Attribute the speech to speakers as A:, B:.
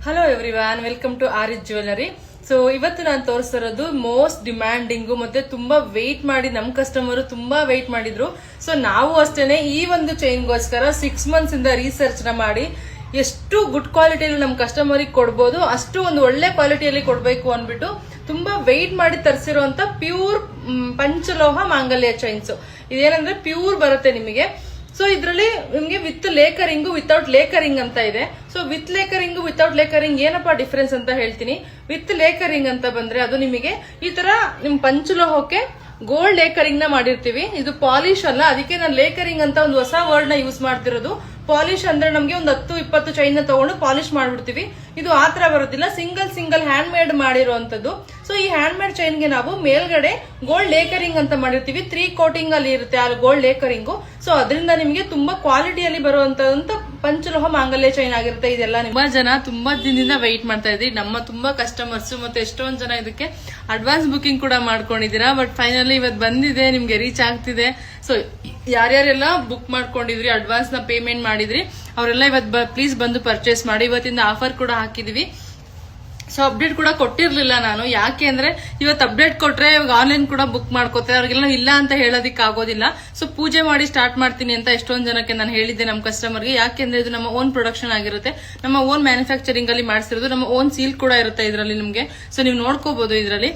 A: Hello everyone, welcome to Aris jewellery. So ಇವತ್ತು ನಾನು ತೋರಿಸ್ತಿರೋದು most ಡಿಮ್ಯಾಂಡಿಂಗು ಮತ್ತೆ ತುಂಬಾ ವೆಯ್ಟ್ ಮಾಡಿ ನಮ್ಮ ಕಸ್ಟಮರ್ ತುಂಬಾ ವೆಯ್ಟ್ ಮಾಡಿದ್ರು. ಸೊ ನಾವು ಅಷ್ಟೇನೆ ಈ ಒಂದು ಚೈನ್ಗೋಸ್ಕರ 6 months ಇಂದ ರಿಸರ್ಚ್ ನ ಮಾಡಿ ಎಷ್ಟು ಗುಡ್ ಕ್ವಾಲಿಟಿಯಲ್ಲಿ ನಮ್ಮ ಕಸ್ಟಮರಿಗೆ ಕೊಡ್ಬೋದು ಅಷ್ಟು ಒಂದು ಒಳ್ಳೆ ಕ್ವಾಲಿಟಿಯಲ್ಲಿ ಕೊಡ್ಬೇಕು ಅನ್ಬಿಟ್ಟು ತುಂಬಾ ವೆಯ್ಟ್ ಮಾಡಿ ತರಿಸಿರುವಂತ ಪ್ಯೂರ್ ಪಂಚಲೋಹ ಮಾಂಗಲ್ಯ ಚೈನ್ಸ್. ಇದೇನಂದ್ರೆ ಪ್ಯೂರ್ ಬರುತ್ತೆ ನಿಮಗೆ. ಸೊ ಇದರಲ್ಲಿ ನಿಮ್ಗೆ ವಿತ್ ಲೇಕರಿಂಗು ವಿತೌಟ್ ಲೇಕರಿಂಗ್ ಅಂತ ಇದೆ. ಸೊ ವಿತ್ ಲೇಕರಿಂಗು ವಿತೌಟ್ ಲೇಕರಿಂಗ್ ಏನಪ್ಪಾ ಡಿಫ್ರೆನ್ಸ್ ಅಂತ ಹೇಳ್ತೀನಿ. ವಿತ್ ಲೇಕರಿಂಗ್ ಅಂತ ಬಂದ್ರೆ ಅದು ನಿಮಗೆ ಈ ತರ ನಿಮ್ ಪಂಚಲೋಹಕ್ಕೆ ಗೋಲ್ಡ್ ಲೇಕರಿಂಗ್ ನ ಮಾಡಿರ್ತೀವಿ. ಇದು ಪಾಲಿಶ್ ಅಲ್ಲ, ಅದಕ್ಕೆ ನಾನು ಲೇಕರಿಂಗ್ ಅಂತ ಒಂದು ಹೊಸ ವರ್ಡ್ ನ ಯೂಸ್ ಮಾಡ್ತಿರೋದು. ಪಾಲಿಶ್ ಅಂದ್ರೆ ನಮ್ಗೆ ಒಂದು 10-20 ಚೈನ್ ನ ತಗೊಂಡು ಪಾಲಿಶ್ ಮಾಡ್ಬಿಡ್ತೀವಿ. ಇದು ಆತರ ಬರೋದಿಲ್ಲ, ಸಿಂಗಲ್ ಹ್ಯಾಂಡ್ ಮೇಡ್ ಮಾಡಿರುವಂತದ್ದು. ಸೊ ಈ ಹ್ಯಾಂಡ್ ಮೇಡ್ ಚೈನ್ ಗೆ ನಾವು ಮೇಲ್ಗಡೆ ಗೋಲ್ಡ್ ಲೇಕರಿಂಗ್ ಅಂತ ಮಾಡಿರ್ತೀವಿ. 3 ಕೋಟಿಂಗ್ ಅಲ್ಲಿ ಇರುತ್ತೆ ಆ ಗೋಲ್ಡ್ ಲೇಕರಿಂಗು. ಸೊ ಅದರಿಂದ ನಿಮಗೆ ತುಂಬಾ ಕ್ವಾಲಿಟಿಯಲ್ಲಿ ಬರುವಂತ ಪಂಚಲೋಹ ಮಾಂಗಲ್ಯ ಚೈನ್ ಆಗಿರುತ್ತೆ. ಇದೆಲ್ಲ ತುಂಬಾ ಜನ ತುಂಬಾ ದಿನದಿಂದ ವೆಯ್ಟ್ ಮಾಡ್ತಾ ಇದ್ರಿ, ನಮ್ಮ ತುಂಬಾ ಕಸ್ಟಮರ್ಸ್ ಮತ್ತೆ ಎಷ್ಟೊಂದ್ ಜನ ಇದಕ್ಕೆ ಅಡ್ವಾನ್ಸ್ ಬುಕಿಂಗ್ ಕೂಡ ಮಾಡ್ಕೊಂಡಿದ್ದೀರಾ. ಬಟ್ ಫೈನಲಿ ಇವತ್ತು ಬಂದಿದೆ, ನಿಮ್ಗೆ ರೀಚ್ ಆಗ್ತಿದೆ. ಸೊ ಯಾರ್ಯಾರೆಲ್ಲ ಬುಕ್ ಮಾಡ್ಕೊಂಡಿದ್ರಿ, ಅಡ್ವಾನ್ಸ್ ನ ಪೇಮೆಂಟ್ ಮಾಡಿದ್ರಿ, ಅವರೆಲ್ಲ ಇವತ್ತು ಪ್ಲೀಸ್ ಬಂದು ಪರ್ಚೇಸ್ ಮಾಡಿ. ಇವತ್ತಿಂದ ಆಫರ್ ಕೂಡ ಹಾಕಿದೀವಿ. ಸೊ ಅಪ್ಡೇಟ್ ಕೂಡ ಕೊಟ್ಟಿರ್ಲಿಲ್ಲ ನಾನು, ಯಾಕೆ ಅಂದ್ರೆ ಇವತ್ತು ಅಪ್ಡೇಟ್ ಕೊಟ್ರೆ ಇವಾಗ ಆನ್ಲೈನ್ ಕೂಡ ಬುಕ್ ಮಾಡ್ಕೋತಾರೆ, ಅವ್ರಿಗೆಲ್ಲ ಇಲ್ಲ ಅಂತ ಹೇಳೋದಿಕ್ ಆಗೋದಿಲ್ಲ. ಸೊ ಪೂಜೆ ಮಾಡಿ ಸ್ಟಾರ್ಟ್ ಮಾಡ್ತೀನಿ ಅಂತ ಎಷ್ಟೊಂದ್ ಜನಕ್ಕೆ ನಾನು ಹೇಳಿದ್ದೆ ನಮ್ಮ ಕಸ್ಟಮರ್ಗೆ. ಯಾಕೆಂದ್ರೆ ಇದು ನಮ್ಮ ಓನ್ ಪ್ರೊಡಕ್ಷನ್ ಆಗಿರುತ್ತೆ, ನಮ್ಮ ಓನ್ ಮ್ಯಾನುಫ್ಯಾಕ್ಚರಿಂಗ್ ಅಲ್ಲಿ ಮಾಡಿಸಿರೋದು, ನಮ್ಮ ಓನ್ ಸೀಲ್ ಕೂಡ ಇರುತ್ತೆ ಇದರಲ್ಲಿ ನಿಮ್ಗೆ. ಸೊ ನೀವು ನೋಡ್ಕೋಬಹುದು ಇದರಲ್ಲಿ.